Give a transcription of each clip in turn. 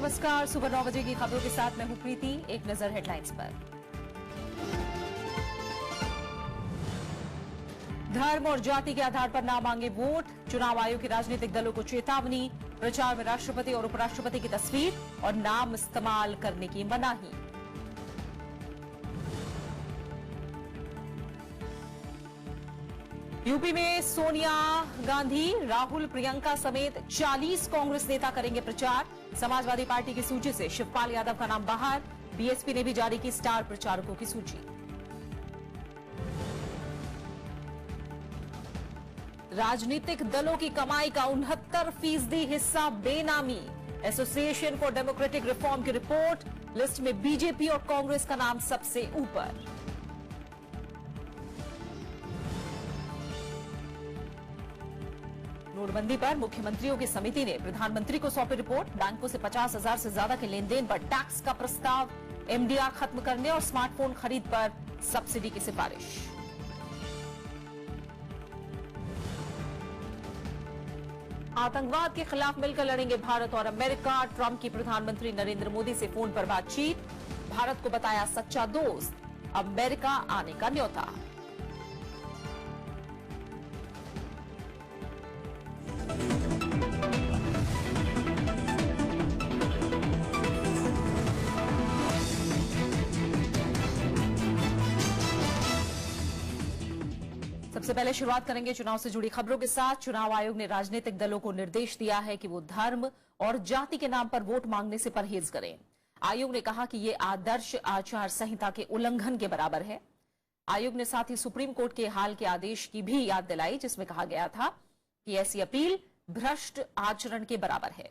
नमस्कार, सुबह 9 बजे की खबरों के साथ मैं हूं प्रीति। एक नजर हेडलाइंस पर। धर्म और जाति के आधार पर ना मांगे वोट, चुनाव आयोग की राजनीतिक दलों को चेतावनी। प्रचार में राष्ट्रपति और उपराष्ट्रपति की तस्वीर और नाम इस्तेमाल करने की मनाही। यूपी में सोनिया गांधी, राहुल, प्रियंका समेत 40 कांग्रेस नेता करेंगे प्रचार। समाजवादी पार्टी की सूची से शिवपाल यादव का नाम बाहर। बीएसपी ने भी जारी की स्टार प्रचारकों की सूची। राजनीतिक दलों की कमाई का 69% हिस्सा बेनामी। एसोसिएशन फॉर डेमोक्रेटिक रिफॉर्म की रिपोर्ट, लिस्ट में बीजेपी और कांग्रेस का नाम सबसे ऊपर। नोटबंदी पर मुख्यमंत्रियों की समिति ने प्रधानमंत्री को सौंपी रिपोर्ट। बैंकों से 50,000 से ज्यादा के लेन देन पर टैक्स का प्रस्ताव, एमडीआर खत्म करने और स्मार्टफोन खरीद पर सब्सिडी की सिफारिश। आतंकवाद के खिलाफ मिलकर लड़ेंगे भारत और अमेरिका। ट्रंप की प्रधानमंत्री नरेंद्र मोदी से फोन पर बातचीत। भारत को बताया सच्चा दोस्त, अमेरिका आने का न्योता। सबसे पहले शुरुआत करेंगे चुनाव से जुड़ी खबरों के साथ। चुनाव आयोग ने राजनीतिक दलों को निर्देश दिया है कि वो धर्म और जाति के नाम पर वोट मांगने से परहेज करें। आयोग ने कहा कि ये आदर्श आचार संहिता के उल्लंघन के बराबर है। आयोग ने साथ ही सुप्रीम कोर्ट के हाल के आदेश की भी याद दिलाई, जिसमें कहा गया था कि ऐसी अपील भ्रष्ट आचरण के बराबर है।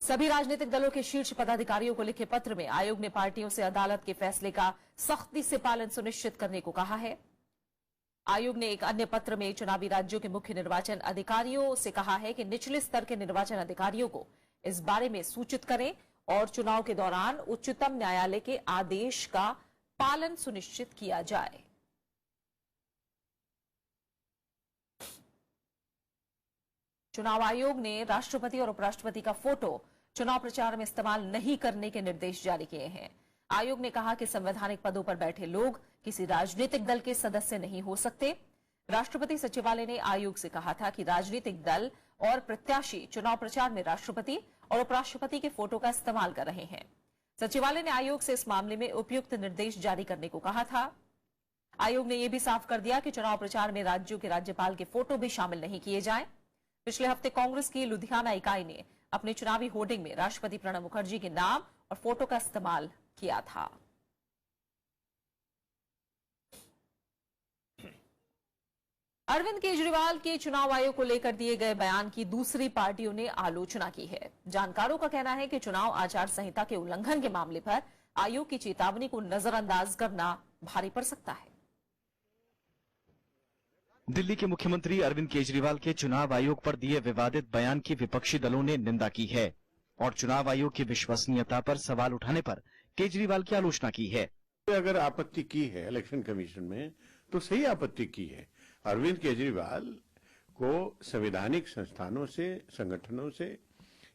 सभी राजनीतिक दलों के शीर्ष पदाधिकारियों को लिखे पत्र में आयोग ने पार्टियों से अदालत के फैसले का सख्ती से पालन सुनिश्चित करने को कहा है। आयोग ने एक अन्य पत्र में चुनावी राज्यों के मुख्य निर्वाचन अधिकारियों से कहा है कि निचले स्तर के निर्वाचन अधिकारियों को इस बारे में सूचित करें और चुनाव के दौरान उच्चतम न्यायालय के आदेश का पालन सुनिश्चित किया जाए। चुनाव आयोग ने राष्ट्रपति और उपराष्ट्रपति का फोटो चुनाव प्रचार में इस्तेमाल नहीं करने के निर्देश जारी किए हैं। आयोग ने कहा कि संवैधानिक पदों पर बैठे लोग किसी राजनीतिक दल के सदस्य नहीं हो सकते। राष्ट्रपति सचिवालय ने आयोग से कहा था कि राजनीतिक दल और प्रत्याशी चुनाव प्रचार में राष्ट्रपति और उपराष्ट्रपति के फोटो का इस्तेमाल कर रहे हैं। सचिवालय ने आयोग से इस मामले में उपयुक्त निर्देश जारी करने को कहा था। आयोग ने यह भी साफ कर दिया कि चुनाव प्रचार में राज्यों के राज्यपाल के फोटो भी शामिल नहीं किए जाएं। पिछले हफ्ते कांग्रेस की लुधियाना इकाई ने अपने चुनावी होर्डिंग में राष्ट्रपति प्रणब मुखर्जी के नाम और फोटो का इस्तेमाल किया था। अरविंद केजरीवाल के चुनाव आयोग को लेकर दिए गए बयान की दूसरी पार्टियों ने आलोचना की है। जानकारों का कहना है कि चुनाव आचार संहिता के उल्लंघन के मामले पर आयोग की चेतावनी को नजरअंदाज करना भारी पड़ सकता है। दिल्ली के मुख्यमंत्री अरविंद केजरीवाल के चुनाव आयोग पर दिए विवादित बयान की विपक्षी दलों ने निंदा की है और चुनाव आयोग की विश्वसनीयता पर सवाल उठाने पर केजरीवाल की आलोचना की है। अगर आपत्ति की है इलेक्शन कमीशन में तो सही आपत्ति की है। अरविंद केजरीवाल को संवैधानिक संस्थानों से, संगठनों से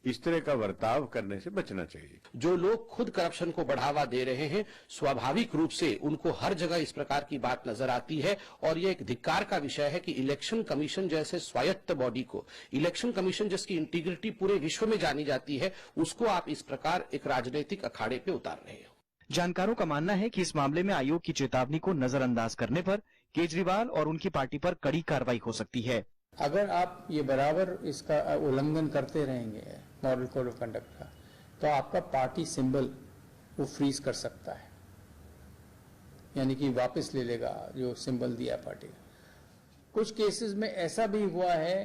इस तरह का बर्ताव करने से बचना चाहिए। जो लोग खुद करप्शन को बढ़ावा दे रहे हैं, स्वाभाविक रूप से उनको हर जगह इस प्रकार की बात नजर आती है और ये एक धिक्कार का विषय है कि इलेक्शन कमीशन जैसे स्वायत्त बॉडी को, इलेक्शन कमीशन जिसकी इंटीग्रिटी पूरे विश्व में जानी जाती है, उसको आप इस प्रकार एक राजनीतिक अखाड़े पे उतार रहे हो। जानकारों का मानना है कि इस मामले में आयोग की चेतावनी को नजरअंदाज करने पर केजरीवाल और उनकी पार्टी पर कड़ी कार्रवाई हो सकती है। अगर आप ये बराबर इसका उल्लंघन करते रहेंगे मॉडल कोड ऑफ कंडक्ट का, तो आपका पार्टी सिंबल वो फ्रीज कर सकता है, यानी कि वापस ले लेगा जो सिंबल दिया पार्टी का। कुछ केसेस में ऐसा भी हुआ है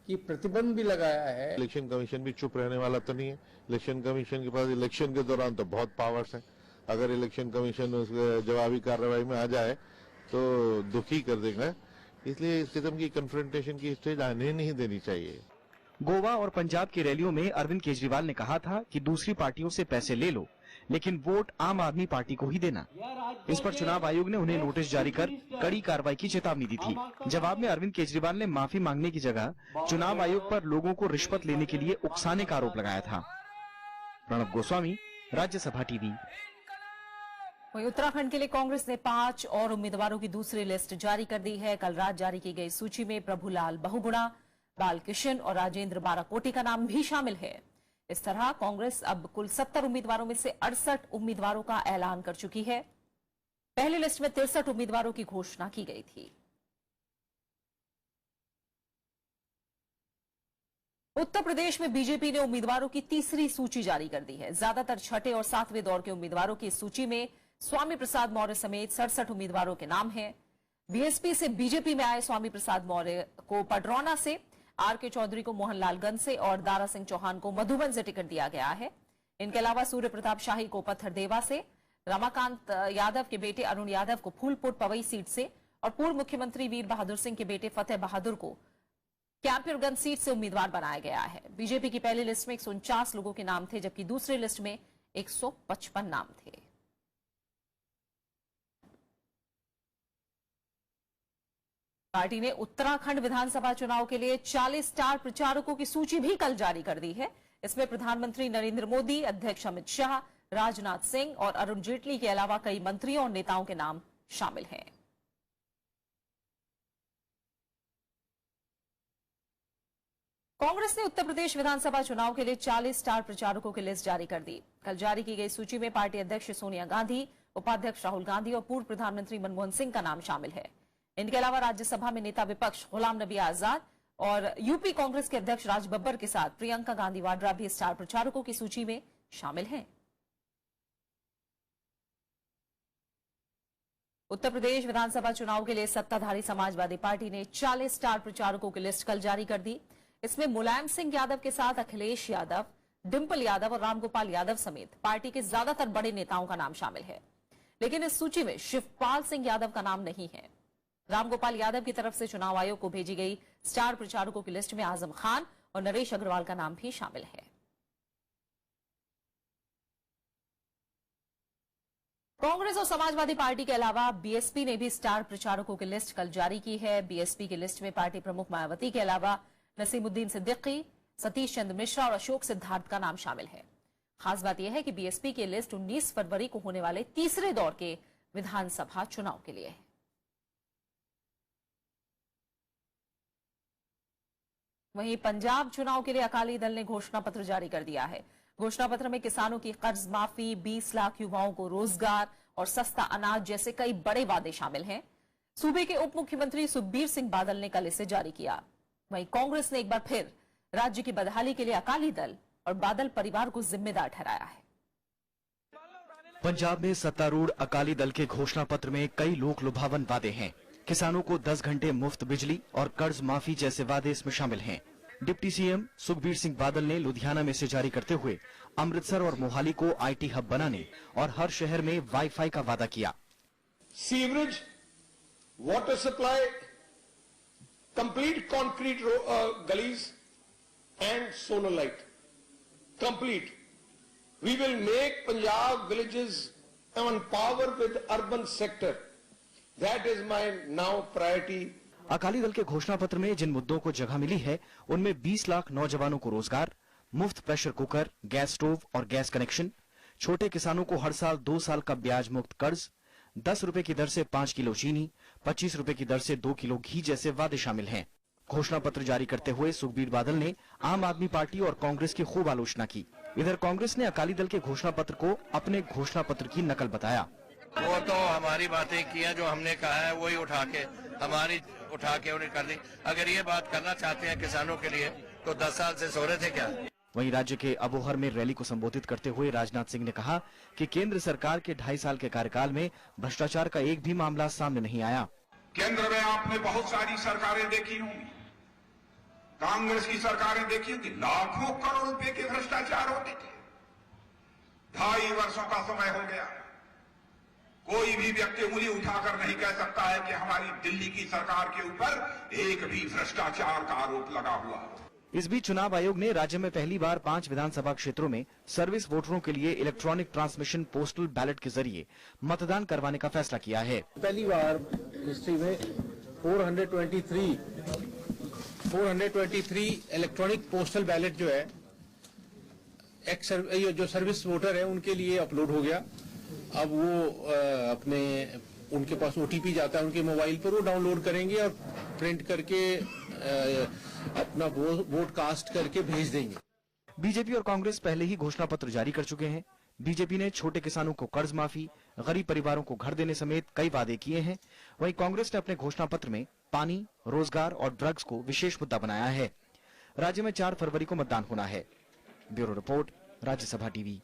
कि प्रतिबंध भी लगाया है। इलेक्शन कमीशन भी चुप रहने वाला तो नहीं है। इलेक्शन कमीशन के पास इलेक्शन के दौरान तो बहुत पावर्स हैं। अगर इलेक्शन कमीशन उस जवाबी कार्रवाई में आ जाए तो दुखी कर देगा। इसलिए इस किस्म की कन्फ्रंटेशन की स्टेज आने नहीं देनी चाहिए। गोवा और पंजाब की रैलियों में अरविंद केजरीवाल ने कहा था कि दूसरी पार्टियों से पैसे ले लो, लेकिन वोट आम आदमी पार्टी को ही देना। इस पर चुनाव आयोग ने उन्हें नोटिस जारी कर कड़ी कार्रवाई की चेतावनी दी थी। जवाब में अरविंद केजरीवाल ने माफी मांगने की जगह चुनाव आयोग पर लोगों को रिश्वत लेने के लिए उकसाने का आरोप लगाया था। प्रणब गोस्वामी, राज्यसभा टीवी। वहीं उत्तराखंड के लिए कांग्रेस ने 5 और उम्मीदवारों की दूसरी लिस्ट जारी कर दी है। कल रात जारी की गई सूची में प्रभुलाल बहुगुणा, बालकिशन और राजेंद्र बाराकोटी का नाम भी शामिल है। इस तरह कांग्रेस अब कुल 70 उम्मीदवारों में से 68 उम्मीदवारों का ऐलान कर चुकी है। पहली लिस्ट में 63 उम्मीदवारों की घोषणा की गई थी। उत्तर प्रदेश में बीजेपी ने उम्मीदवारों की तीसरी सूची जारी कर दी है। ज्यादातर छठे और 7वें दौर के उम्मीदवारों की इस सूची में स्वामी प्रसाद मौर्य समेत 67 उम्मीदवारों के नाम हैं। बीएसपी से बीजेपी में आए स्वामी प्रसाद मौर्य को पडरौना से, आरके चौधरी को मोहनलालगंज से और दारा सिंह चौहान को मधुबन से टिकट दिया गया है। इनके अलावा सूर्य प्रताप शाही को पत्थरदेवा से, रमाकांत यादव के बेटे अरुण यादव को फूलपुर पवई सीट से और पूर्व मुख्यमंत्री वीर बहादुर सिंह के बेटे फतेह बहादुर को कैंपियरगंज सीट से उम्मीदवार बनाया गया है। बीजेपी की पहली लिस्ट में 149 लोगों के नाम थे, जबकि दूसरी लिस्ट में 155 नाम थे। पार्टी ने उत्तराखंड विधानसभा चुनाव के लिए 40 स्टार प्रचारकों की सूची भी कल जारी कर दी है। इसमें प्रधानमंत्री नरेंद्र मोदी, अध्यक्ष अमित शाह, राजनाथ सिंह और अरुण जेटली के अलावा कई मंत्रियों और नेताओं के नाम शामिल हैं। कांग्रेस ने उत्तर प्रदेश विधानसभा चुनाव के लिए 40 स्टार प्रचारकों की लिस्ट जारी कर दी। कल जारी की गई सूची में पार्टी अध्यक्ष सोनिया गांधी, उपाध्यक्ष राहुल गांधी और पूर्व प्रधानमंत्री मनमोहन सिंह का नाम शामिल है। इनके अलावा राज्यसभा में नेता विपक्ष गुलाम नबी आजाद और यूपी कांग्रेस के अध्यक्ष राज बब्बर के साथ प्रियंका गांधी वाड्रा भी स्टार प्रचारकों की सूची में शामिल हैं। उत्तर प्रदेश विधानसभा चुनाव के लिए सत्ताधारी समाजवादी पार्टी ने 40 स्टार प्रचारकों की लिस्ट कल जारी कर दी। इसमें मुलायम सिंह यादव के साथ अखिलेश यादव, डिंपल यादव और रामगोपाल यादव समेत पार्टी के ज्यादातर बड़े नेताओं का नाम शामिल है। लेकिन इस सूची में शिवपाल सिंह यादव का नाम नहीं है। रामगोपाल यादव की तरफ से चुनाव आयोग को भेजी गई स्टार प्रचारकों की लिस्ट में आजम खान और नरेश अग्रवाल का नाम भी शामिल है। कांग्रेस और समाजवादी पार्टी के अलावा बीएसपी ने भी स्टार प्रचारकों की लिस्ट कल जारी की है। बीएसपी की लिस्ट में पार्टी प्रमुख मायावती के अलावा नसीमुद्दीन सिद्दीकी, सतीश चंद्र मिश्रा और अशोक सिद्धार्थ का नाम शामिल है। खास बात यह है कि बीएसपी की लिस्ट 19 फरवरी को होने वाले तीसरे दौर के विधानसभा चुनाव के लिए है। वहीं पंजाब चुनाव के लिए अकाली दल ने घोषणा पत्र जारी कर दिया है। घोषणा पत्र में किसानों की कर्ज माफी, 20 लाख युवाओं को रोजगार और सस्ता अनाज जैसे कई बड़े वादे शामिल हैं। सूबे के उप मुख्यमंत्री सुखबीर सिंह बादल ने कल इसे जारी किया। वहीं कांग्रेस ने एक बार फिर राज्य की बदहाली के लिए अकाली दल और बादल परिवार को जिम्मेदार ठहराया है। पंजाब में सत्तारूढ़ अकाली दल के घोषणा पत्र में कई लोक लुभावन वादे हैं। किसानों को 10 घंटे मुफ्त बिजली और कर्ज माफी जैसे वादे इसमें शामिल हैं। डिप्टी सीएम सुखबीर सिंह बादल ने लुधियाना में से जारी करते हुए अमृतसर और मोहाली को आईटी हब बनाने और हर शहर में वाईफाई का वादा किया। Sewerage, water supply, complete concrete गलीज and solar light, complete. We will make Punjab villages on power with urban sector. That is my now priority. Akali Dal के घोषणा पत्र में जिन मुद्दों को जगह मिली है उनमें 20 लाख नौजवानों को रोजगार, मुफ्त प्रेशर कुकर, गैस स्टोव और गैस कनेक्शन, छोटे किसानों को हर साल 2 साल का ब्याज मुक्त कर्ज, 10 रुपए की दर से 5 किलो चीनी, 25 रुपए की दर से 2 किलो घी जैसे वादे शामिल हैं। घोषणा पत्र जारी करते हुए सुखबीर बादल ने आम आदमी पार्टी और कांग्रेस की खूब आलोचना की। इधर कांग्रेस ने अकाली दल के घोषणा पत्र को अपने घोषणा पत्र की नकल बताया। वो तो हमारी बातें की हैं, जो हमने कहा है वही उठा के उन्हें कर दी। अगर ये बात करना चाहते हैं किसानों के लिए तो 10 साल से सो रहे थे क्या? वहीं राज्य के अबोहर में रैली को संबोधित करते हुए राजनाथ सिंह ने कहा कि केंद्र सरकार के 2.5 साल के कार्यकाल में भ्रष्टाचार का एक भी मामला सामने नहीं आया। केंद्र में आपने बहुत सारी सरकारें देखी होंगी, कांग्रेस की सरकारें देखी होंगी, लाखों करोड़ रुपए के भ्रष्टाचार होते थे। 2.5 वर्षों का समय हो गया, कोई भी व्यक्ति उंगली उठाकर नहीं कह सकता है कि हमारी दिल्ली की सरकार के ऊपर एक भी भ्रष्टाचार का आरोप लगा हुआ। इस बीच चुनाव आयोग ने राज्य में पहली बार 5 विधानसभा क्षेत्रों में सर्विस वोटरों के लिए इलेक्ट्रॉनिक ट्रांसमिशन पोस्टल बैलेट के जरिए मतदान करवाने का फैसला किया है। पहली बार हिस्ट्री में 423 इलेक्ट्रॉनिक पोस्टल बैलेट जो है जो सर्विस वोटर है उनके लिए अपलोड हो गया। अब वो उनके पास ओटीपी जाता है उनके मोबाइल पर, वो डाउनलोड करेंगे और प्रिंट करके अपना वोट कास्ट करके भेज देंगे। बीजेपी और कांग्रेस पहले ही घोषणा पत्र जारी कर चुके हैं। बीजेपी ने छोटे किसानों को कर्ज माफी, गरीब परिवारों को घर देने समेत कई वादे किए हैं। वहीं कांग्रेस ने अपने घोषणा पत्र में पानी, रोजगार और ड्रग्स को विशेष मुद्दा बनाया है। राज्य में 4 फरवरी को मतदान होना है। Bureau report, Rajya Sabha TV.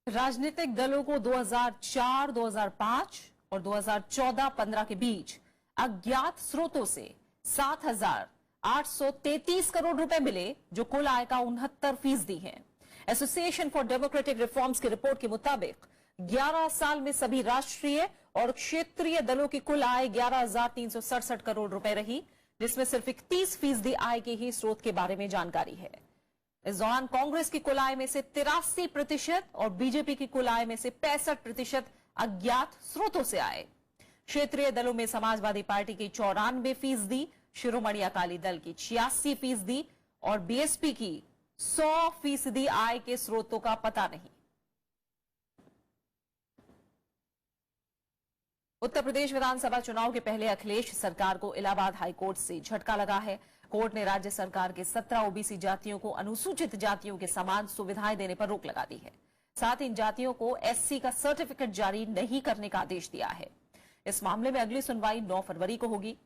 राजनीतिक दलों को 2004, 2005 और 2014-15 के बीच अज्ञात स्रोतों से 7,833 करोड़ रुपए मिले, जो कुल आय का 69% है। एसोसिएशन फॉर डेमोक्रेटिक रिफॉर्म्स की रिपोर्ट के मुताबिक 11 साल में सभी राष्ट्रीय और क्षेत्रीय दलों की कुल आय 11,367 करोड़ रुपए रही, जिसमें सिर्फ 31% आय के ही स्रोत के बारे में जानकारी है। इस दौरान कांग्रेस की कुल आय में से 83% और बीजेपी की कुल आय में से 65% अज्ञात स्रोतों से आए। क्षेत्रीय दलों में समाजवादी पार्टी की 94%, शिरोमणि अकाली दल की 86% और बीएसपी की 100% आय के स्रोतों का पता नहीं। उत्तर प्रदेश विधानसभा चुनाव के पहले अखिलेश सरकार को इलाहाबाद हाईकोर्ट से झटका लगा है। कोर्ट ने राज्य सरकार के 17 ओबीसी जातियों को अनुसूचित जातियों के समान सुविधाएं देने पर रोक लगा दी है। साथ ही इन जातियों को एससी का सर्टिफिकेट जारी नहीं करने का आदेश दिया है। इस मामले में अगली सुनवाई 9 फरवरी को होगी।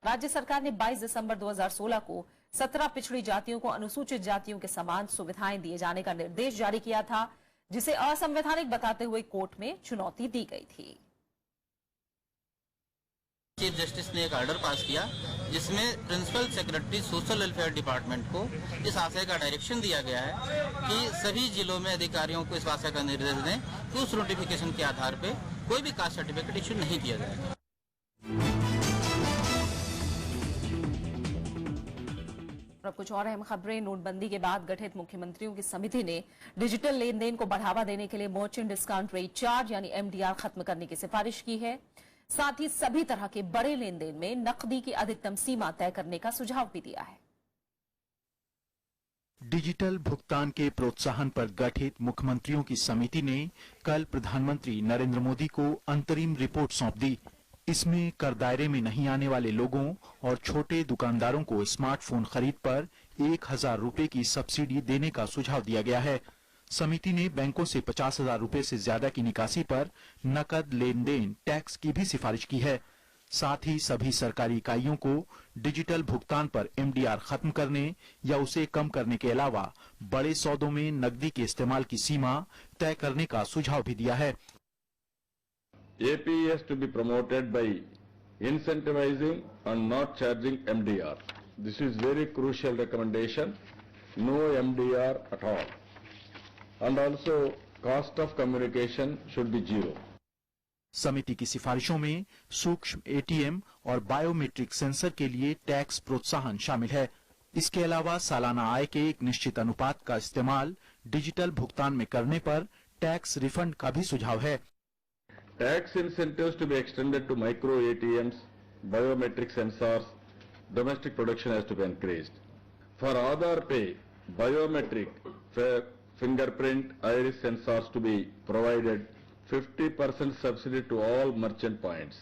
राज्य सरकार ने 22 दिसंबर 2016 को 17 पिछड़ी जातियों को अनुसूचित जातियों के समान सुविधाएं दिए जाने का निर्देश जारी किया था, जिसे असंवैधानिक बताते हुए कोर्ट में चुनौती दी गई थी। चीफ जस्टिस ने एक ऑर्डर पास किया, जिसमें principal secretary social welfare department को इस आशय का डायरेक्शन दिया गया है कि सभी जिलों में अधिकारियों को इस आशय का निर्देश दें कि उस नोटिफिकेशन के आधार पर कोई भी कास्ट सर्टिफिकेट इश्यू नहीं किया जाएगा। अब कुछ और अहम खबरें। नोटबंदी के बाद गठित मुख्यमंत्रियों की समिति ने डिजिटल लेन देन को बढ़ावा देने के लिए मर्चेंट डिस्काउंट रेट चार्ज यानी एमडीआर खत्म करने की सिफारिश की है। साथ ही सभी तरह के बड़े लेन देन में नकदी की अधिकतम सीमा तय करने का सुझाव भी दिया है। डिजिटल भुगतान के प्रोत्साहन पर गठित मुख्यमंत्रियों की समिति ने कल प्रधानमंत्री नरेंद्र मोदी को अंतरिम रिपोर्ट सौंप दी। इसमें कर दायरे में नहीं आने वाले लोगों और छोटे दुकानदारों को स्मार्टफोन खरीद पर 1,000 रुपए की सब्सिडी देने का सुझाव दिया गया है। समिति ने बैंकों से 50,000 रुपए से ज्यादा की निकासी पर नकद लेन देन टैक्स की भी सिफारिश की है। साथ ही सभी सरकारी इकाइयों को डिजिटल भुगतान पर एमडीआर खत्म करने या उसे कम करने के अलावा बड़े सौदों में नकदी के इस्तेमाल की सीमा तय करने का सुझाव भी दिया है। AP has to be promoted by incentivizing and not charging MDR. This is very crucial recommendation. No MDR at all. And also cost of communication should be zero. समिति की सिफारिशों में सूक्ष्म एटीएम और बायोमेट्रिक सेंसर के लिए tax प्रोत्साहन शामिल है। इसके अलावा सालाना आय के एक निश्चित अनुपात का इस्तेमाल डिजिटल भुगतान में करने पर टैक्स रिफंड का भी सुझाव है। Tax incentives to be extended to micro ATMs, biometric sensors, domestic production has to be increased. For Aadhaar Pay, biometric, fingerprint, iris sensors to be provided, 50% subsidy to all merchant points.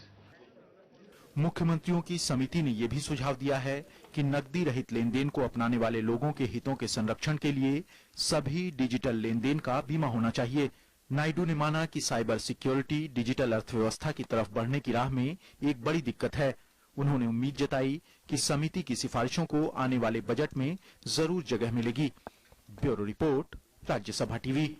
मुख्यमंत्रियों की समिति ने यह भी सुझाव दिया है कि नकदी रहित लेन देन को अपनाने वाले लोगों के हितों के संरक्षण के लिए सभी डिजिटल लेन देन का बीमा होना चाहिए। नायडू ने माना कि साइबर सिक्योरिटी डिजिटल अर्थव्यवस्था की तरफ बढ़ने की राह में एक बड़ी दिक्कत है। उन्होंने उम्मीद जताई कि समिति की सिफारिशों को आने वाले बजट में जरूर जगह मिलेगी। Bureau report, Rajya Sabha TV.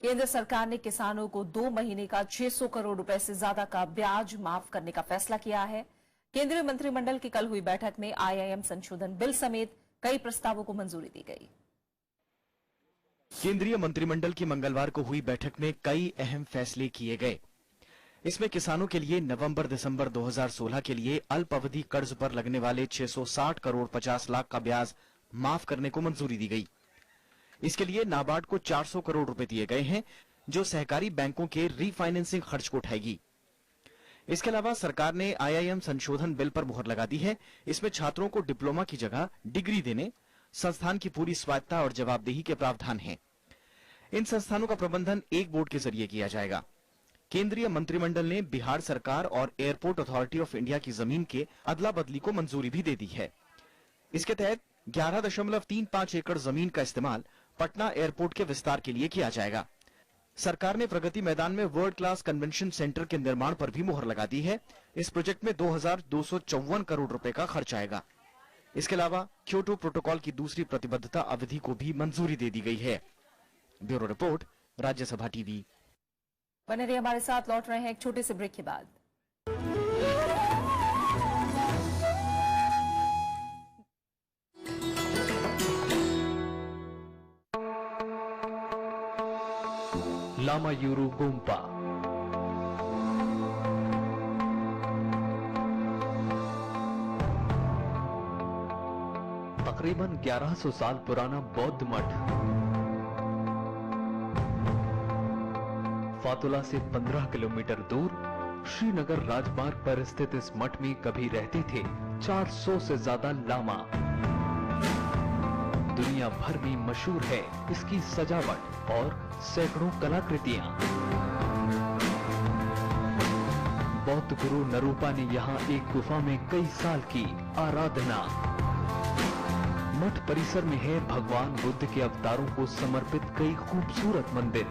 केंद्र सरकार ने किसानों को 2 महीने का 600 करोड़ रुपए से ज्यादा का ब्याज माफ करने का फैसला किया है। केंद्रीय मंत्रिमंडल की कल हुई बैठक में आईआईएम संशोधन बिल समेत कई प्रस्तावों को मंजूरी दी गई। केंद्रीय मंत्रिमंडल की मंगलवार को हुई बैठक में कई अहम फैसले किए गए। इसमें किसानों के लिए नवंबर-दिसंबर 2016 के लिए अल्प अवधि कर्ज पर लगने वाले 660 करोड़ 50 लाख का ब्याज माफ करने को मंजूरी दी गई। इसके लिए नाबार्ड को 400 करोड़ रुपए दिए गए हैं, जो सहकारी बैंकों के रीफाइनेंसिंग खर्च को उठाएगी। इसके अलावा सरकार ने IIM संशोधन बिल पर मुहर लगा दी है। इसमें छात्रों को डिप्लोमा की जगह डिग्री देने, संस्थान की पूरी स्वायत्ता और जवाबदेही के प्रावधान हैं। इन संस्थानों का प्रबंधन एक बोर्ड के जरिए किया जाएगा। केंद्रीय मंत्रिमंडल ने बिहार सरकार और एयरपोर्ट अथॉरिटी ऑफ इंडिया की जमीन के अदला बदली को मंजूरी भी दे दी है। इसके तहत 11.35 एकड़ जमीन का इस्तेमाल पटना एयरपोर्ट के विस्तार के लिए किया जाएगा। सरकार ने प्रगति मैदान में वर्ल्ड क्लास कन्वेंशन सेंटर के निर्माण पर भी मुहर लगा दी है। इस प्रोजेक्ट में 2254 करोड़ रुपए का खर्च आएगा। इसके अलावा क्योटो प्रोटोकॉल की दूसरी प्रतिबद्धता अवधि को भी मंजूरी दे दी गई है। Bureau report, Rajya Sabha TV. बने रहिए हमारे साथ, लौट रहे हैं एक छोटे से ब्रेक के बाद। लामा यूरू गोम्पा तकरीबन 1100 साल पुराना बौद्ध मठ फातुला से 15 किलोमीटर दूर श्रीनगर राजमार्ग पर स्थित इस मठ में कभी रहते थे 400 से ज्यादा लामा। दुनिया भर में मशहूर है इसकी सजावट और सैकड़ों कलाकृतियां। बौद्ध गुरु नरूपा ने यहाँ एक गुफा में कई साल की आराधना। मठ परिसर में है भगवान बुद्ध के अवतारों को समर्पित कई खूबसूरत मंदिर।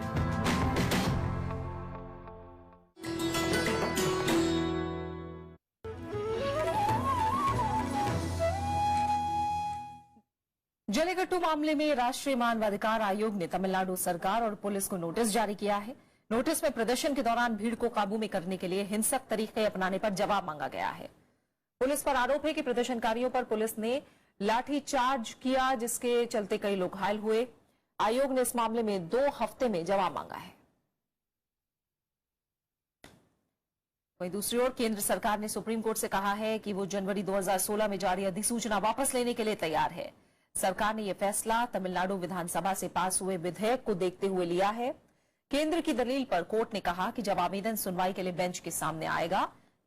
जल्लीकट्टू मामले में राष्ट्रीय मानवाधिकार आयोग ने तमिलनाडु सरकार और पुलिस को नोटिस जारी किया है। नोटिस में प्रदर्शन के दौरान भीड़ को काबू में करने के लिए हिंसक तरीके अपनाने पर जवाब मांगा गया है। पुलिस पर आरोप है कि प्रदर्शनकारियों पर पुलिस ने लाठी चार्ज किया, जिसके चलते कई लोग घायल हुए। आयोग ने इस मामले में 2 हफ्ते में जवाब मांगा है। वहीं दूसरी ओर केंद्र सरकार ने सुप्रीम कोर्ट से कहा है कि वो जनवरी 2016 में जारी अधिसूचना वापस लेने के लिए तैयार है। सरकार ने यह फैसला तमिलनाडु विधानसभा से पास हुए विधेयक को देखते हुए लिया है। केंद्र की दलील पर कोर्ट ने कहा कि जब आवेदन सुनवाई के लिए बेंच के सामने आएगा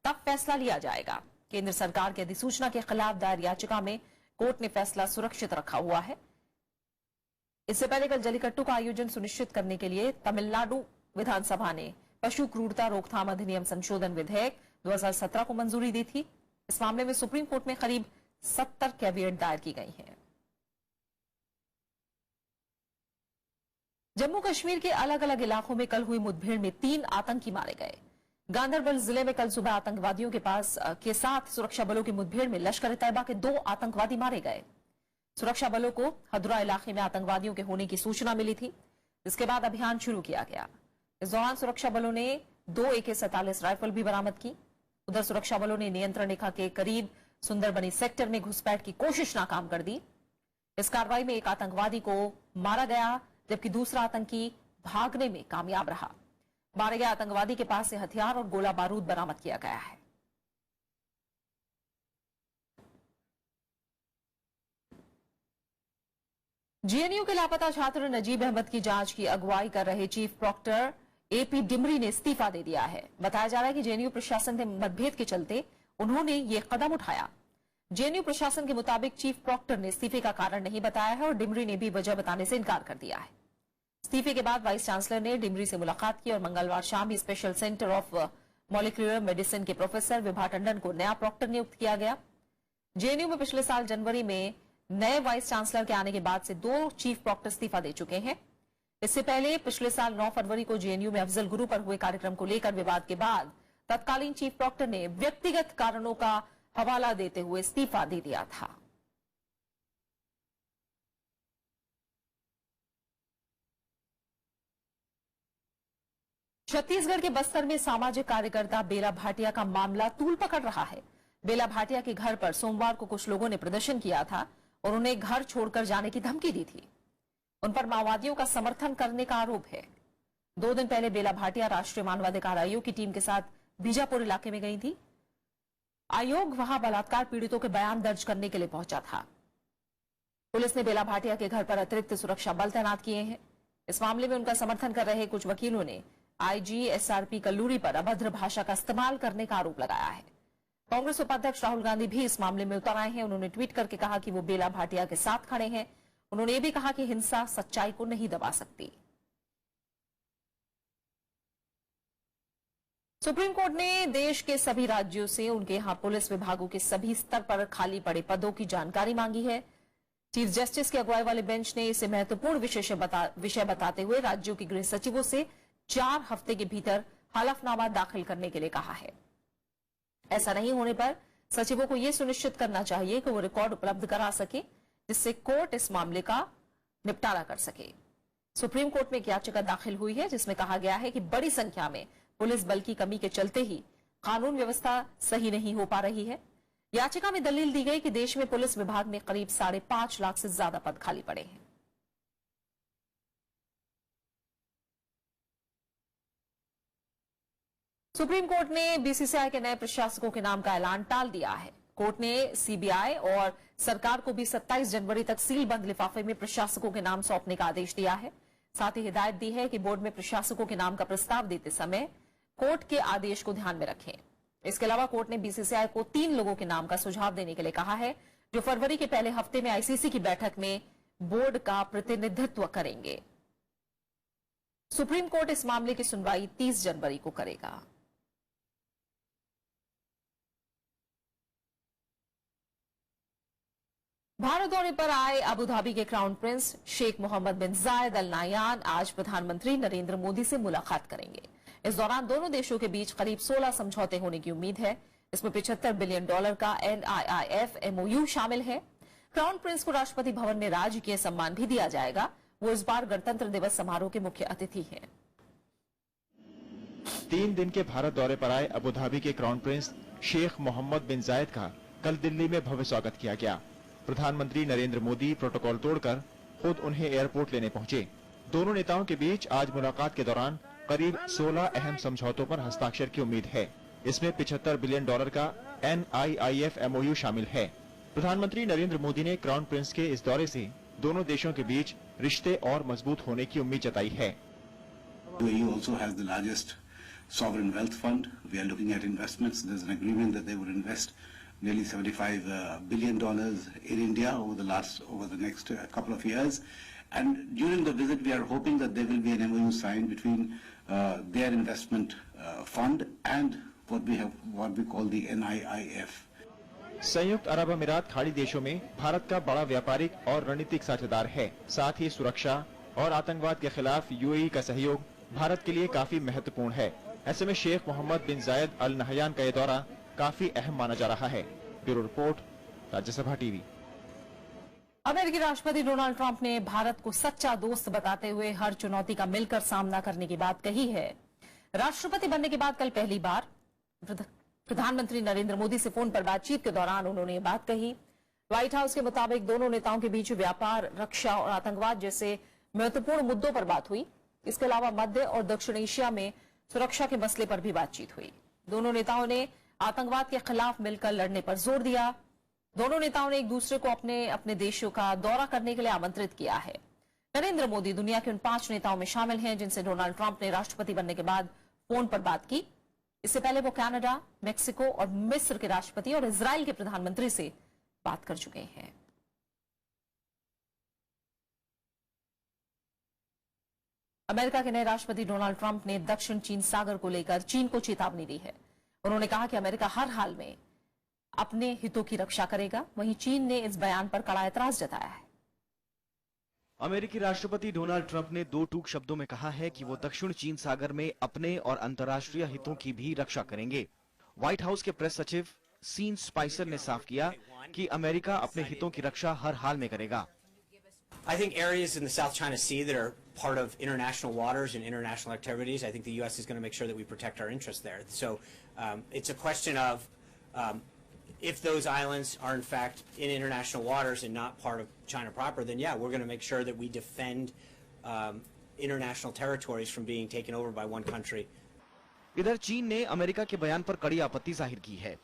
तब फैसला लिया जाएगा। केंद्र सरकार की अधिसूचना के खिलाफ दायर याचिका में कोर्ट ने फैसला सुरक्षित रखा हुआ है। इससे पहले कल जल्लीकट्टू का आयोजन सुनिश्चित करने के लिए तमिलनाडु विधानसभा ने पशु क्रूरता रोकथाम अधिनियम संशोधन विधेयक 2017 को मंजूरी दी थी। इस मामले में सुप्रीम कोर्ट में करीब 70 कैविएट दायर की गई हैं। जम्मू कश्मीर के अलग अलग इलाकों में कल हुई मुठभेड़ में 3 आतंकी मारे गए। गांदरबल जिले में कल सुबह आतंकवादियों के साथ सुरक्षा बलों की मुठभेड़ में लश्कर ए तैयबा के 2 आतंकवादी मारे गए। सुरक्षा बलों को हदरा इलाके में आतंकवादियों के होने की सूचना मिली थी, जिसके बाद अभियान शुरू किया गया। इस दौरान सुरक्षा बलों ने 2 AK-47 राइफल भी बरामद की। उधर सुरक्षा बलों ने नियंत्रण रेखा के करीब सुंदरबनी सेक्टर में घुसपैठ की कोशिश नाकाम कर दी। इस कार्रवाई में एक आतंकवादी को मारा गया, जबकि दूसरा आतंकी भागने में कामयाब रहा। मारे गए आतंकवादी के पास से हथियार और गोला बारूद बरामद किया गया है। जेएनयू के लापता छात्र नजीब अहमद की जांच की अगुवाई कर रहे चीफ प्रॉक्टर AP डिमरी ने इस्तीफा दे दिया है। बताया जा रहा है कि जेएनयू प्रशासन से मतभेद के चलते उन्होंने ये कदम उठाया। जेएनयू प्रशासन के मुताबिक चीफ प्रॉक्टर ने इस्तीफे का कारण नहीं बताया है और डिमरी ने भी वजह बताने से इनकार कर दिया है। इस्तीफे के बाद वाइस चांसलर ने डिमरी से मुलाकात की और मंगलवार शाम ही special centre of molecular medicine के प्रोफेसर विभा टंडन को नया प्रॉक्टर नियुक्त किया गया। जेएनयू में पिछले साल जनवरी में नए वाइस चांसलर के आने के बाद से 2 चीफ प्रॉक्टर इस्तीफा दे चुके हैं। इससे पहले पिछले साल 9 फरवरी को जेएनयू में अफजल गुरु पर हुए कार्यक्रम को लेकर विवाद के बाद तत्कालीन चीफ प्रॉक्टर ने व्यक्तिगत कारणों का हवाला देते हुए इस्तीफा दे दिया था। छत्तीसगढ़ के बस्तर में सामाजिक कार्यकर्ता बेला भाटिया का मामला तूल पकड़ रहा है। बेला भाटिया के घर पर सोमवार को कुछ लोगों ने प्रदर्शन किया था और उन्हें घर छोड़कर जाने की धमकी दी थी। उन पर माओवादियों का समर्थन करने का आरोप है। 2 दिन पहले बेला भाटिया राष्ट्रीय मानवाधिकार आयोग की टीम के साथ बीजापुर इलाके में गई थी। आयोग वहां बलात्कार पीड़ितों के बयान दर्ज करने के लिए पहुंचा था। पुलिस ने बेला भाटिया के घर पर अतिरिक्त सुरक्षा बल तैनात किए हैं। इस मामले में उनका समर्थन कर रहे कुछ वकीलों ने आईजी एसआरपी कल्लूरी पर अभद्र भाषा का इस्तेमाल करने का आरोप लगाया है। कांग्रेस उपाध्यक्ष राहुल गांधी भी इस मामले में उतर आए हैं। उन्होंने ट्वीट करके कहा कि वो बेला भाटिया के साथ खड़े हैं। उन्होंने ये भी कहा कि हिंसा सच्चाई को नहीं दबा सकती। सुप्रीम कोर्ट ने देश के सभी राज्यों से उनके यहां पुलिस विभागों के सभी स्तर पर खाली पड़े पदों की जानकारी मांगी है। चीफ जस्टिस की अगुवाई वाले बेंच ने इसे महत्वपूर्ण विषय बताते हुए राज्यों के गृह सचिवों से 4 हफ्ते के भीतर हलफनामा दाखिल करने के लिए कहा है। ऐसा नहीं होने पर सचिवों को यह सुनिश्चित करना चाहिए कि वो रिकॉर्ड उपलब्ध करा सके, जिससे कोर्ट इस मामले का निपटारा कर सके। सुप्रीम कोर्ट में एक याचिका दाखिल हुई है जिसमें कहा गया है कि बड़ी संख्या में पुलिस बल की कमी के चलते ही कानून व्यवस्था सही नहीं हो पा रही है। याचिका में दलील दी गई कि देश में पुलिस विभाग में करीब 5.5 लाख से ज्यादा पद खाली पड़े हैं। सुप्रीम कोर्ट ने बीसीसीआई के नए प्रशासकों के नाम का ऐलान टाल दिया है। कोर्ट ने सीबीआई और सरकार को भी 27 जनवरी तक सील बंद लिफाफे में प्रशासकों के नाम सौंपने का आदेश दिया है। साथ ही हिदायत दी है कि बोर्ड में प्रशासकों के नाम का प्रस्ताव देते समय कोर्ट के आदेश को ध्यान में रखें। इसके अलावा कोर्ट ने बीसीसीआई को 3 लोगों के नाम का सुझाव देने के लिए कहा है जो फरवरी के पहले हफ्ते में आईसीसी की बैठक में बोर्ड का प्रतिनिधित्व करेंगे। सुप्रीम कोर्ट इस मामले की सुनवाई 30 जनवरी को करेगा। भारत दौरे पर आए अबू धाबी के क्राउन प्रिंस शेख मोहम्मद बिन जायद अल नाहयान आज प्रधानमंत्री नरेंद्र मोदी से मुलाकात करेंगे। इस दौरान दोनों देशों के बीच करीब 16 समझौते होने की उम्मीद है। इसमें $75 बिलियन का NIIF MOU शामिल है। क्राउन प्रिंस को राष्ट्रपति भवन में राजकीय सम्मान भी दिया जाएगा। वो इस बार गणतंत्र दिवस समारोह के मुख्य अतिथि हैं। 3 दिन के भारत दौरे पर आए अबू धाबी के क्राउन प्रिंस शेख मोहम्मद बिन जायद का कल दिल्ली में भव्य स्वागत किया गया। प्रधानमंत्री नरेंद्र मोदी प्रोटोकॉल तोड़कर खुद उन्हें एयरपोर्ट लेने पहुंचे। दोनों नेताओं के बीच आज मुलाकात के दौरान करीब 16 अहम समझौतों पर हस्ताक्षर की उम्मीद है। इसमें $75 बिलियन का NIIF MOU शामिल है। प्रधानमंत्री नरेंद्र मोदी ने क्राउन प्रिंस के इस दौरे से दोनों देशों के बीच रिश्ते और मजबूत होने की उम्मीद जताई है। UAE also has the largest sovereign wealth fund. We are looking at investments. There's an agreement that they would invest nearly $75 billion in India over the next couple of years. And during the visit, we are hoping that there will be an MOU signed between their investment fund and what we call the NIIF. संयुक्त अरब अमीरात खाड़ी देशों में भारत का बड़ा व्यापारिक और रणनीतिक साझेदार है। साथ ही सुरक्षा और आतंकवाद के खिलाफ UAE का सहयोग भारत के लिए काफी महत्वपूर्ण है। ऐसे में शेख मोहम्मद बिन जायद अल नाहयान का ये दौरा काफी अहम माना जा रहा है। Bureau report, Rajya Sabha TV. अमेरिकी राष्ट्रपति डोनाल्ड ट्रंप ने भारत को सच्चा दोस्त बताते हुए हर चुनौती का मिलकर सामना करने की बात कही है। राष्ट्रपति बनने के बाद कल पहली बार प्रधानमंत्री नरेंद्र मोदी से फोन पर बातचीत के दौरान उन्होंने ये बात कही। व्हाइट हाउस के मुताबिक दोनों नेताओं के बीच व्यापार, रक्षा और आतंकवाद जैसे महत्वपूर्ण मुद्दों पर बात हुई। इसके अलावा मध्य और दक्षिण एशिया में सुरक्षा के मसले पर भी बातचीत हुई। दोनों नेताओं ने आतंकवाद के खिलाफ मिलकर लड़ने पर जोर दिया। दोनों नेताओं ने एक दूसरे को अपने देशों का दौरा करने के लिए आमंत्रित किया है। नरेंद्र मोदी दुनिया के उन 5 नेताओं में शामिल हैं जिनसे डोनाल्ड ट्रंप ने राष्ट्रपति बनने के बाद फोन पर बात की। इससे पहले वो कनाडा, मेक्सिको और मिस्र के राष्ट्रपति और इजराइल के प्रधानमंत्री से बात कर चुके हैं। अमेरिका के नए राष्ट्रपति डोनाल्ड ट्रंप ने दक्षिण चीन सागर को लेकर चीन को चेतावनी दी है। उन्होंने कहा कि अमेरिका हर हाल में अपने हितों की रक्षा करेगा। वहीं चीन ने इस बयान पर कड़ा एतराज जताया है। अमेरिकी राष्ट्रपति डोनाल्ड ट्रंप ने 2 टूक शब्दों में कहा है कि वो दक्षिण चीन सागर में अपने और अंतर्राष्ट्रीय हितों की भी रक्षा करेंगे। व्हाइट हाउस के प्रेस सचिव सीन स्पाइसर ने साफ किया कि अमेरिका अपने हितों की रक्षा हर हाल में करेगा। I think areas in the South China Sea that are part of international waters and international activities, I think the U.S. is going to make sure that we protect our interests there. So it's a question of if those islands are in fact in international waters and not part of China proper, then yeah, we're going to make sure that we defend international territories from being taken over by one country. इधर चीन ने America के बयान पर कड़ी आपत्ति जाहिर की है।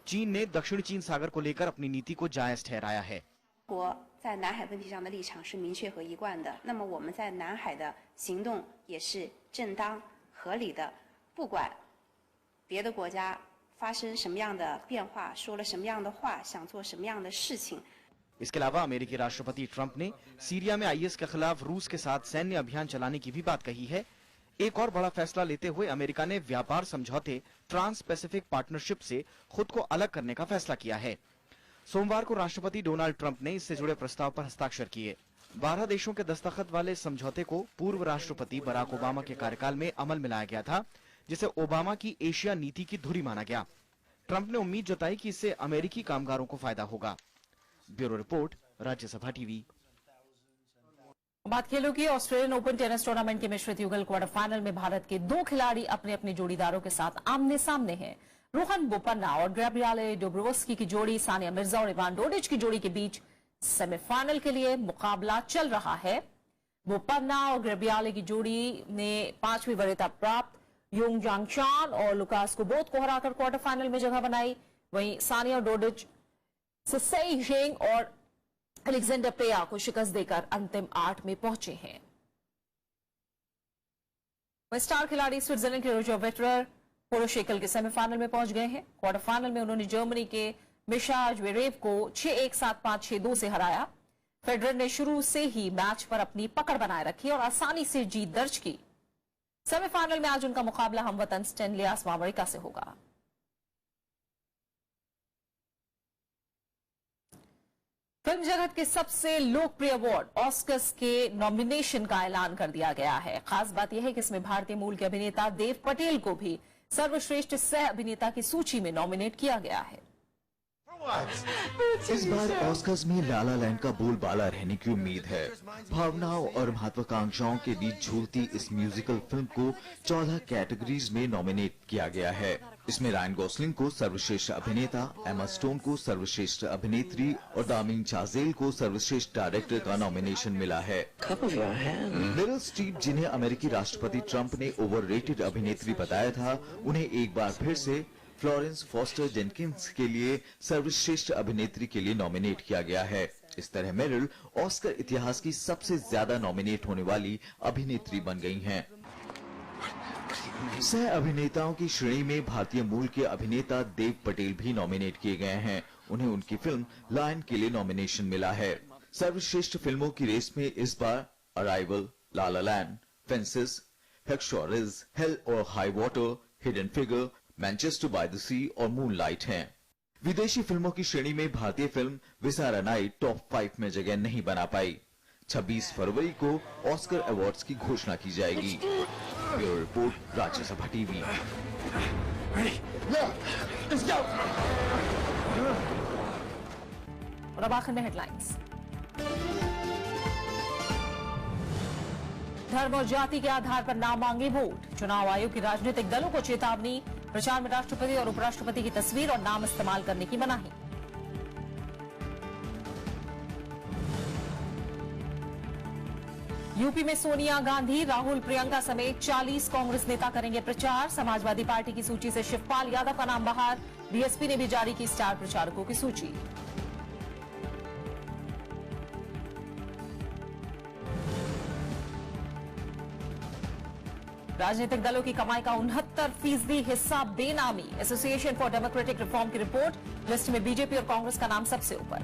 चीन ने दक्षिण चीन सागर को लेकर अपनी नीति को जायज ठहराया है। 国在南海问题上的立场是明确和一贯的，那么我们在南海的行动也是正当合理的，不管别的国家发生什么样的变化，说了什么样的话，想做什么样的事情。 इसके अलावा अमेरिकी राष्ट्रपति ट्रंप ने सीरिया में आईएस के खिलाफ रूस के साथ सैन्य अभियान चलाने की भी बात कही है। एक और बड़ा फैसला लेते हुए अमेरिका ने व्यापार समझौते ट्रांस पैसिफिक पार्टनरशिप से खुद को अलग करने का फैसला किया है। सोमवार को राष्ट्रपति डोनाल्ड ट्रंप ने इससे जुड़े प्रस्ताव पर हस्ताक्षर किए। 12 देशों के दस्तखत वाले समझौते को पूर्व राष्ट्रपति बराक ओबामा के कार्यकाल में अमल में लाया गया था, जिसे ओबामा की एशिया नीति की धुरी माना गया। ट्रंप ने उम्मीद जताई कि इससे अमेरिकी कामगारों को फायदा होगा। Bureau report, Rajya Sabha TV. बात खेलों की। ऑस्ट्रेलियन ओपन टेनिस टूर्नामेंट के मिश्रित युगल क्वार्टर फाइनल में भारत के 2 खिलाड़ी अपने अपने जोड़ीदारों के साथ आमने सामने हैं। रोहन बोपन्ना और गैब्रिएले डोब्रोवस्की की जोड़ी, सानिया मिर्जा और इवान डोडिच की जोड़ी के बीच सेमीफाइनल के लिए मुकाबला चल रहा है। बोपन्ना और गैब्रिएले की जोड़ी ने 5वीं वरीयता प्राप्त योंग जांगचान और लुकास कुबोत को हराकर क्वार्टर फाइनल में जगह बनाई। वहीं सानिया डोडिच सिसेई जेंग और अलेक्जेंडर पेया को शिकस्त देकर अंतिम 8 में पहुंचे हैं। स्टार खिलाड़ी स्विट्जरलैंड के रोजर फेडरर पोरोशेकल के सेमीफाइनल में पहुंच गए हैं। क्वार्टर फाइनल में उन्होंने जर्मनी के मिशा ज्वेरेव को 6-1, 7-5, 6-2 से हराया। फेडरर ने शुरू से ही मैच पर अपनी पकड़ बनाए रखी और आसानी से जीत दर्ज की। सेमीफाइनल में आज उनका मुकाबला हमवतन स्टेनलियास वावरिका से होगा। फिल्म जगत के सबसे लोकप्रिय अवार्ड ऑस्कर्स के नॉमिनेशन का ऐलान कर दिया गया है। खास बात यह है कि इसमें भारतीय मूल के अभिनेता देव पटेल को भी सर्वश्रेष्ठ सह अभिनेता की सूची में नॉमिनेट किया गया है। इस बार ऑस्कर्स में ला ला लैंड का बोलबाला रहने की उम्मीद है। भावनाओं और महत्वाकांक्षाओं के बीच झूलती इस म्यूजिकल फिल्म को 14 कैटेगरीज में नॉमिनेट किया गया है। इसमें रायन गॉसलिंग को सर्वश्रेष्ठ अभिनेता, एमा स्टोन को सर्वश्रेष्ठ अभिनेत्री और दामिन चाजेल को सर्वश्रेष्ठ डायरेक्टर का नॉमिनेशन मिला है। मेरिल स्ट्रीप, जिन्हें अमेरिकी राष्ट्रपति ट्रंप ने ओवररेटेड अभिनेत्री बताया था, उन्हें एक बार फिर से फ्लोरेंस फॉस्टर जेनकिंस के लिए सर्वश्रेष्ठ अभिनेत्री के लिए नॉमिनेट किया गया है। इस तरह मेरिल ऑस्कर इतिहास की सबसे ज्यादा नॉमिनेट होने वाली अभिनेत्री बन गई हैं। सह अभिनेताओं की श्रेणी में भारतीय मूल के अभिनेता देव पटेल भी नॉमिनेट किए गए हैं। उन्हें उनकी फिल्म लायन के लिए नॉमिनेशन मिला है। सर्वश्रेष्ठ फिल्मों की रेस में इस बार arrival, la la land, fences, hacksaw ridge, hell और high water, hidden figure, Manchester by the sea और मूनलाइट हैं। विदेशी फिल्मों की श्रेणी में भारतीय फिल्म विसारा नाइट टॉप 5 में जगह नहीं बना पाई। 26 फरवरी को ऑस्कर अवार्ड्स की घोषणा की जाएगी। Bureau report, Rajya Sabha TV. और अब आखिर में हेडलाइंस। धर्म और जाति के आधार पर ना मांगे वोट, चुनाव आयोग की राजनीतिक दलों को चेतावनी। प्रचार में राष्ट्रपति और उपराष्ट्रपति की तस्वीर और नाम इस्तेमाल करने की मनाही। यूपी में सोनिया गांधी, राहुल, प्रियंका समेत 40 कांग्रेस नेता करेंगे प्रचार। समाजवादी पार्टी की सूची से शिवपाल यादव का नाम बाहर। बीएसपी ने भी जारी की स्टार प्रचारकों की सूची। राजनीतिक दलों की कमाई का 69% हिस्सा बेनामी। एसोसिएशन फॉर डेमोक्रेटिक रिफॉर्म की रिपोर्ट, लिस्ट में बीजेपी और कांग्रेस का नाम सबसे ऊपर।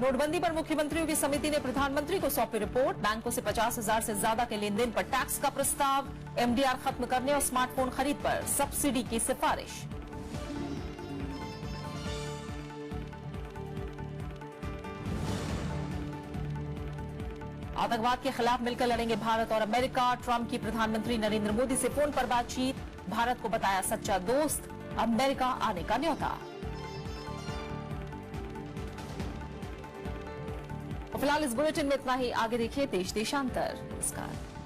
नोटबंदी पर मुख्यमंत्रियों की समिति ने प्रधानमंत्री को सौंपी रिपोर्ट। बैंकों से 50,000 से ज्यादा के लेन देन पर टैक्स का प्रस्ताव। एमडीआर खत्म करने और स्मार्टफोन खरीद पर सब्सिडी की सिफारिश। आतंकवाद के खिलाफ मिलकर लड़ेंगे भारत और अमेरिका। ट्रंप की प्रधानमंत्री नरेंद्र मोदी से फोन पर बातचीत। भारत को बताया सच्चा दोस्त, अमेरिका आने का न्योता। फिलहाल इस बुलेटिन में इतना ही। आगे देखिए देश देशांतर। नमस्कार।